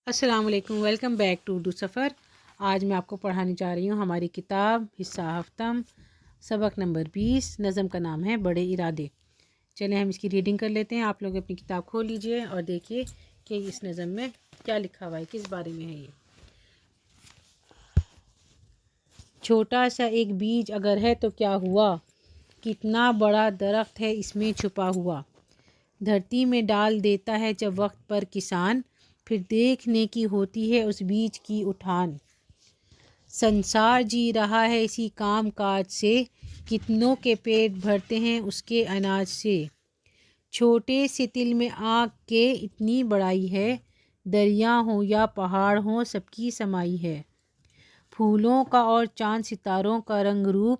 السلام علیکم، welcome back to Urdu سفر۔ آج میں آپ کو پڑھانے جا رہی ہوں ہماری کتاب حصہ ہفتم سبق نمبر 20۔ نظم کا نام ہے بڑے ارادے۔ چلیں ہم اس کی ریڈنگ کر لیتے ہیں۔ آپ لوگ اپنی کتاب کھول لیجئے اور دیکھیے کہ اس نظم میں کیا لکھا ہوا ہے، کس بارے میں ہے یہ۔ چھوٹا سا ایک بیج اگر ہے تو کیا ہوا، کتنا بڑا درخت ہے اس میں چھپا ہوا۔ دھرتی میں ڈال دیتا ہے جب وقت پر کسان، پھر دیکھنے کی ہوتی ہے اس بیج کی اٹھان۔ سنسار جی رہا ہے اسی کام کاج سے، کتنوں کے پیٹ بھرتے ہیں اس کے اناج سے۔ چھوٹے سے تل میں آنکھ کے اتنی بڑائی ہے، دریا ہوں یا پہاڑ ہوں سب کی سمائی ہے۔ پھولوں کا اور چاند ستاروں کا رنگ روپ،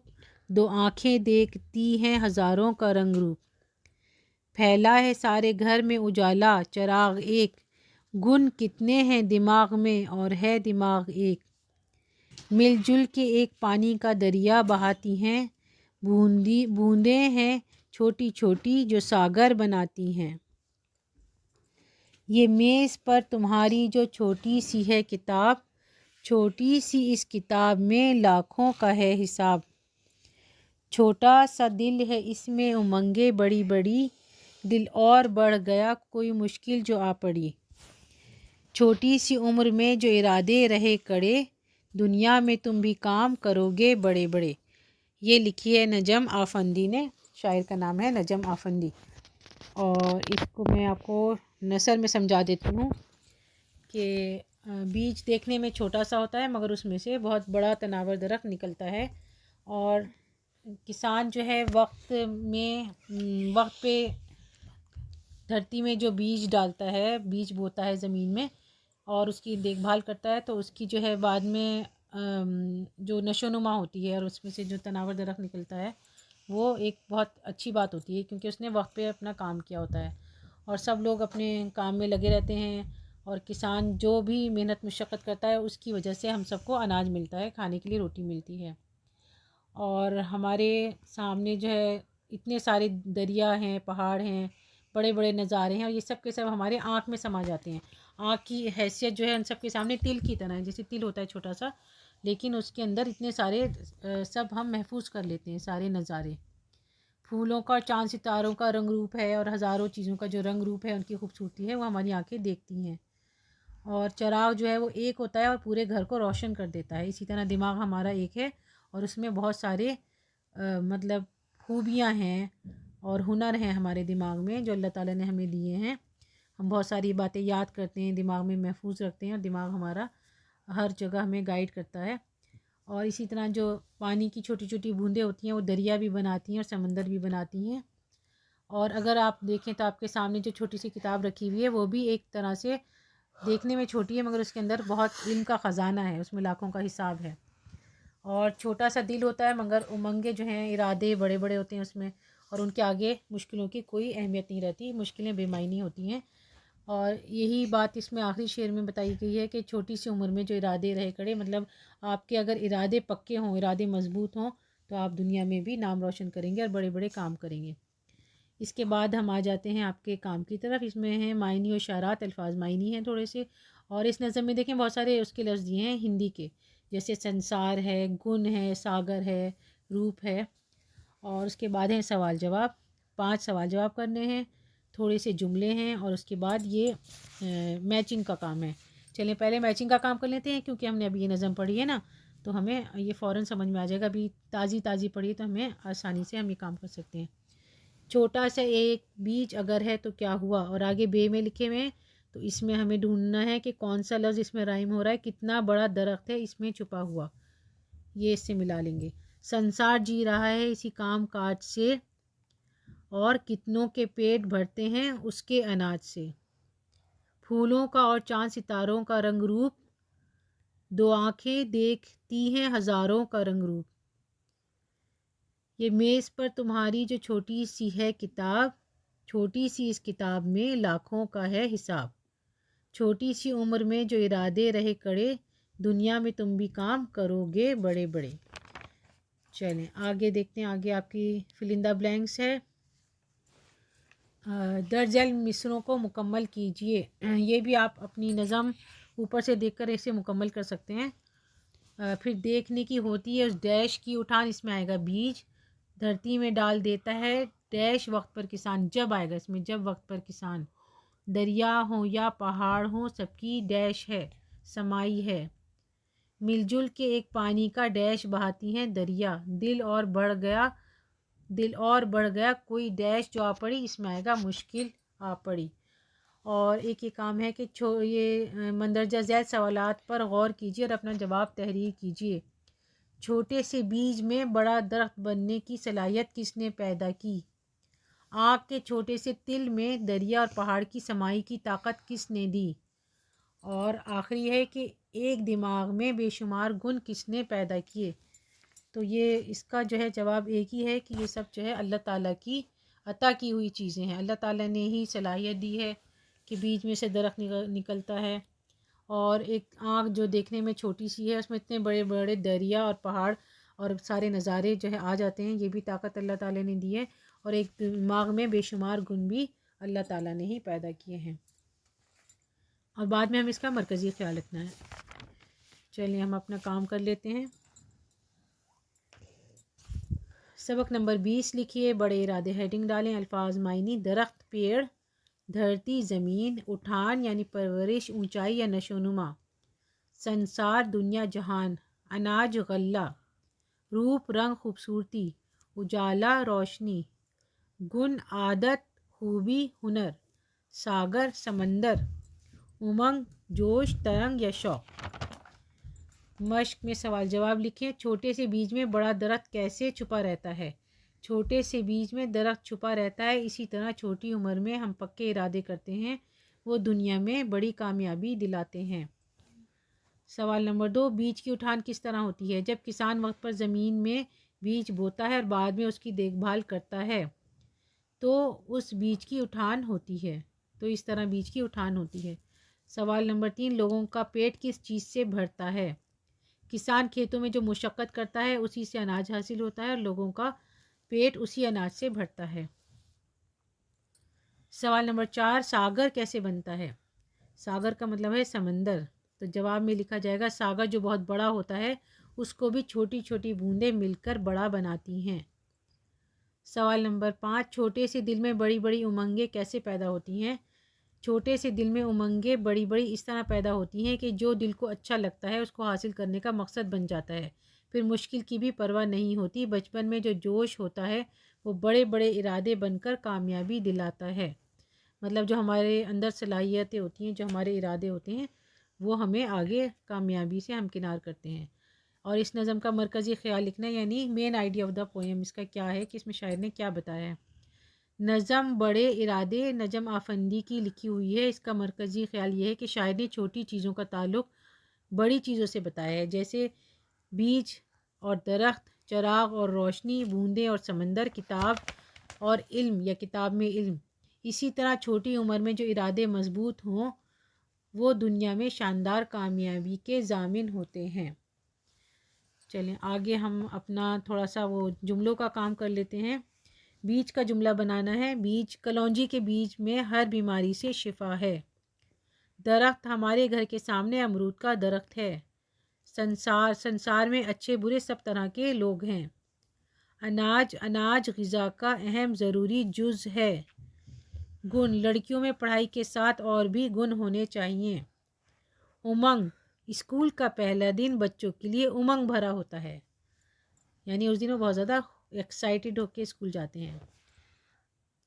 دو آنکھیں دیکھتی ہیں ہزاروں کا رنگ روپ۔ پھیلا ہے سارے گھر میں اجالا چراغ ایک، گن کتنے ہیں دماغ میں اور ہے دماغ ایک۔ مل جل کے ایک پانی کا دریا بہاتی ہیں، بوندیں ہیں چھوٹی چھوٹی جو ساگر بناتی ہیں۔ یہ میز پر تمہاری جو چھوٹی سی ہے کتاب، چھوٹی سی اس کتاب میں لاکھوں کا ہے حساب۔ چھوٹا سا دل ہے اس میں امنگیں بڑی بڑی، دل اور بڑھ گیا کوئی مشکل جو آ پڑی۔ چھوٹی سی عمر میں جو ارادے رہے کڑے، دنیا میں تم بھی کام کرو گے بڑے بڑے۔ یہ لکھی ہے نجم آفندی نے، شاعر کا نام ہے نجم آفندی۔ اور اس کو میں آپ کو نثر میں سمجھا دیتی ہوں کہ بیج دیکھنے میں چھوٹا سا ہوتا ہے مگر اس میں سے بہت بڑا تناور درخت نکلتا ہے۔ اور کسان جو ہے وقت پہ دھرتی میں جو بیج ڈالتا ہے، بیج بوتا ہے زمین میں اور اس کی دیکھ بھال کرتا ہے، تو اس کی جو ہے بعد میں جو نشو و نما ہوتی ہے اور اس میں سے جو تناور درخت نکلتا ہے وہ ایک بہت اچھی بات ہوتی ہے، کیونکہ اس نے وقت پہ اپنا کام کیا ہوتا ہے اور سب لوگ اپنے کام میں لگے رہتے ہیں۔ اور کسان جو بھی محنت مشقت کرتا ہے اس کی وجہ سے ہم سب کو اناج ملتا ہے، کھانے کے لیے روٹی ملتی ہے۔ اور ہمارے سامنے جو ہے اتنے سارے دریا ہیں، پہاڑ ہیں، بڑے بڑے نظارے ہیں، اور یہ سب کے سب ہمارے آنکھ میں سما جاتے ہیں۔ آنکھ کی حیثیت جو ہے ان سب کے سامنے تل کی طرح ہے، جیسے تل ہوتا ہے چھوٹا سا، لیکن اس کے اندر اتنے سارے سب ہم محفوظ کر لیتے ہیں سارے نظارے۔ پھولوں کا اور چاند ستاروں کا رنگ روپ ہے، اور ہزاروں چیزوں کا جو رنگ روپ ہے ان کی خوبصورتی ہے وہ ہماری آنکھیں دیکھتی ہیں۔ اور چراغ جو ہے وہ ایک ہوتا ہے اور پورے گھر کو روشن کر دیتا ہے، اسی طرح دماغ ہمارا ایک ہے اور اس میں بہت سارے مطلب خوبیاں ہیں اور ہنر ہیں ہمارے دماغ میں جو اللہ تعالیٰ نے ہمیں دیے ہیں۔ ہم بہت ساری باتیں یاد کرتے ہیں، دماغ میں محفوظ رکھتے ہیں، اور دماغ ہمارا ہر جگہ ہمیں گائیڈ کرتا ہے۔ اور اسی طرح جو پانی کی چھوٹی چھوٹی بوندیں ہوتی ہیں وہ دریا بھی بناتی ہیں اور سمندر بھی بناتی ہیں۔ اور اگر آپ دیکھیں تو آپ کے سامنے جو چھوٹی سی کتاب رکھی ہوئی ہے وہ بھی ایک طرح سے دیکھنے میں چھوٹی ہے مگر اس کے اندر بہت علم کا خزانہ ہے، اس میں لاکھوں کا حساب ہے۔ اور چھوٹا سا دل ہوتا ہے مگر امنگیں جو ہیں، ارادے بڑے بڑے ہوتے ہیں اس میں، اور ان کے آگے مشکلوں کی کوئی اہمیت نہیں رہتی، مشکلیں بے معنی ہوتی ہیں۔ اور یہی بات اس میں آخری شعر میں بتائی گئی ہے کہ چھوٹی سی عمر میں جو ارادے رہے کڑے، مطلب آپ کے اگر ارادے پکے ہوں، ارادے مضبوط ہوں تو آپ دنیا میں بھی نام روشن کریں گے اور بڑے بڑے کام کریں گے۔ اس کے بعد ہم آ جاتے ہیں آپ کے کام کی طرف۔ اس میں ہیں معنی و اشارات، الفاظ معنی ہیں تھوڑے سے، اور اس نظم میں دیکھیں بہت سارے اس کے لفظ دیے ہیں ہندی کے، جیسے سنسار ہے، گن ہے، ساگر ہے، روپ ہے۔ اور اس کے بعد ہیں سوال جواب، 5 سوال جواب کرنے ہیں، تھوڑے سے جملے ہیں، اور اس کے بعد یہ میچنگ کا کام ہے۔ چلیں پہلے میچنگ کا کام کر لیتے ہیں، کیونکہ ہم نے ابھی یہ نظم پڑھی ہے نا تو ہمیں یہ فوراً سمجھ میں آ جائے گا، ابھی تازی پڑھی تو ہمیں آسانی سے ہم یہ کام کر سکتے ہیں۔ چھوٹا سا ایک بیج اگر ہے تو کیا ہوا، اور آگے بے میں لکھے ہوئے ہیں، تو اس میں ہمیں ڈھونڈنا ہے کہ کون سا لفظ اس میں رائم ہو رہا ہے۔ کتنا بڑا درخت ہے اس میں چھپا ہوا، یہ اس سے ملا لیں گے۔ سنسار جی رہا ہے اسی کام کاج سے، اور کتنوں کے پیٹ بھرتے ہیں اس کے اناج سے۔ پھولوں کا اور چاند ستاروں کا رنگ روپ، دو آنکھیں دیکھتی ہیں ہزاروں کا رنگ روپ۔ یہ میز پر تمہاری جو چھوٹی سی ہے کتاب، چھوٹی سی اس کتاب میں لاکھوں کا ہے حساب۔ چھوٹی سی عمر میں جو ارادے رہے کڑے، دنیا میں تم بھی کام کرو گے بڑے بڑے۔ چلیں آگے دیکھتے ہیں، آگے آپ کی فل ان دا بلینکس ہے۔ درج ذیل مصروں کو مکمل کیجئے۔ یہ بھی آپ اپنی نظم اوپر سے دیکھ کر اسے مکمل کر سکتے ہیں۔ پھر دیکھنے کی ہوتی ہے اس ڈیش کی اٹھان، اس میں آئے گا بیج، دھرتی میں ڈال دیتا ہے ڈیش وقت پر کسان، جب آئے گا اس میں جب وقت پر کسان، دریا ہوں یا پہاڑ ہوں سب کی ڈیش ہے سمائی ہے، مل جل کے ایک پانی کا ڈیش بہاتی ہیں دریا، دل اور بڑھ گیا کوئی ڈیش جو آ پڑی، اس میں آئے گا مشکل آ پڑی۔ اور ایک یہ کام ہے کہ یہ مندرجہ ذیل سوالات پر غور کیجیے اور اپنا جواب تحریر کیجیے۔ چھوٹے سے بیج میں بڑا درخت بننے کی صلاحیت کس نے پیدا کی؟ آگ کے چھوٹے سے تل میں دریا اور پہاڑ کی سمائی کی طاقت کس نے دی؟ اور آخری ہے کہ ایک دماغ میں بے شمار گن کس نے پیدا کیے؟ تو یہ اس کا جو ہے جواب ایک ہی ہے کہ یہ سب جو ہے اللہ تعالیٰ کی عطا کی ہوئی چیزیں ہیں۔ اللہ تعالیٰ نے ہی صلاحیت دی ہے کہ بیج میں سے درخت نکلتا ہے، اور ایک آنکھ جو دیکھنے میں چھوٹی سی ہے اس میں اتنے بڑے بڑے دریا اور پہاڑ اور سارے نظارے جو ہے آ جاتے ہیں، یہ بھی طاقت اللہ تعالیٰ نے دی ہے، اور ایک دماغ میں بے شمار گن بھی اللہ تعالیٰ نے ہی پیدا کیے ہیں، اور بعد میں ہم اس کا مرکزی خیال رکھنا ہے۔ چلیے ہم اپنا کام کر لیتے ہیں۔ سبق نمبر 20 لکھیے، بڑے ارادے ہیڈنگ ڈالیں، الفاظ معنی، درخت پیڑ، دھرتی زمین، اٹھان یعنی پرورش اونچائی یا نشو و نما، سنسار دنیا جہان، اناج غلہ، روپ رنگ خوبصورتی، اجالا روشنی، گن عادت خوبی ہنر، ساگر سمندر، امنگ جوش ترنگ یا شوق۔ مشق میں سوال جواب لکھیں، چھوٹے سے بیج میں بڑا درخت کیسے چھپا رہتا ہے؟ چھوٹے سے بیج میں درخت چھپا رہتا ہے، اسی طرح چھوٹی عمر میں ہم پکے ارادے کرتے ہیں، وہ دنیا میں بڑی کامیابی دلاتے ہیں۔ سوال نمبر 2، بیج کی اٹھان کس طرح ہوتی ہے؟ جب کسان وقت پر زمین میں بیج بوتا ہے اور بعد میں اس کی دیکھ بھال کرتا ہے تو اس بیج کی اٹھان ہوتی ہے، تو اس طرح بیج کی اٹھان ہوتی ہے۔ سوال نمبر 3، لوگوں کا پیٹ کس چیز سے بھرتا ہے؟ کسان کھیتوں میں جو مشقت کرتا ہے اسی سے اناج حاصل ہوتا ہے، اور لوگوں کا پیٹ اسی اناج سے بھرتا ہے۔ سوال نمبر 4، ساگر کیسے بنتا ہے؟ ساگر کا مطلب ہے سمندر، تو جواب میں لکھا جائے گا ساگر جو بہت بڑا ہوتا ہے اس کو بھی چھوٹی چھوٹی بوندیں مل کر بڑا بناتی ہیں۔ سوال نمبر 5، چھوٹے سے دل میں بڑی بڑی امنگیں کیسے پیدا ہوتی ہیں؟ چھوٹے سے دل میں امنگیں بڑی بڑی اس طرح پیدا ہوتی ہیں کہ جو دل کو اچھا لگتا ہے اس کو حاصل کرنے کا مقصد بن جاتا ہے، پھر مشکل کی بھی پرواہ نہیں ہوتی۔ بچپن میں جو جوش ہوتا ہے وہ بڑے بڑے ارادے بن کر کامیابی دلاتا ہے، مطلب جو ہمارے اندر صلاحیتیں ہوتی ہیں، جو ہمارے ارادے ہوتے ہیں وہ ہمیں آگے کامیابی سے ہمکنار کرتے ہیں۔ اور اس نظم کا مرکزی خیال لکھنا ہے، یعنی main idea of the poem اس کا کیا ہے کہ اس میں شاعر نے کیا بتایا ہے۔ نظم بڑے ارادے نجم آفندی کی لکھی ہوئی ہے، اس کا مرکزی خیال یہ ہے کہ شاعر نے چھوٹی چیزوں کا تعلق بڑی چیزوں سے بتایا ہے، جیسے بیج اور درخت، چراغ اور روشنی، بوندیں اور سمندر، کتاب اور علم یا کتاب میں علم۔ اسی طرح چھوٹی عمر میں جو ارادے مضبوط ہوں وہ دنیا میں شاندار کامیابی کے ضامن ہوتے ہیں۔ چلیں آگے ہم اپنا تھوڑا سا وہ جملوں کا کام کر لیتے ہیں۔ بیج کا جملہ بنانا ہے، بیج کلونجی کے بیج میں ہر بیماری سے شفا ہے۔ درخت ہمارے گھر کے سامنے امرود کا درخت ہے۔ سنسار میں اچھے برے سب طرح کے لوگ ہیں۔ اناج غذا کا اہم ضروری جز ہے۔ گن لڑکیوں میں پڑھائی کے ساتھ اور بھی گن ہونے چاہیے۔ امنگ اسکول کا پہلا دن بچوں کے لیے امنگ بھرا ہوتا ہے، یعنی اس دن وہ بہت زیادہ ایکسائٹیڈ ہو کے اسکول جاتے ہیں۔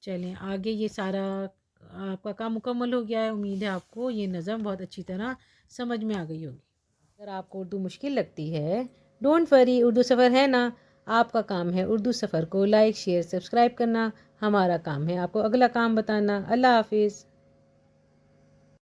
چلیں آگے یہ سارا آپ کا کام مکمل ہو گیا ہے، امید ہے آپ کو یہ نظم بہت اچھی طرح سمجھ میں آ گئی ہوگی۔ اگر آپ کو اردو مشکل لگتی ہے ڈونٹ وری، اردو سفر ہے نا، آپ کا کام ہے اردو سفر کو لائک شیئر سبسکرائب کرنا، ہمارا کام ہے آپ کو اگلا کام بتانا۔ اللہ حافظ۔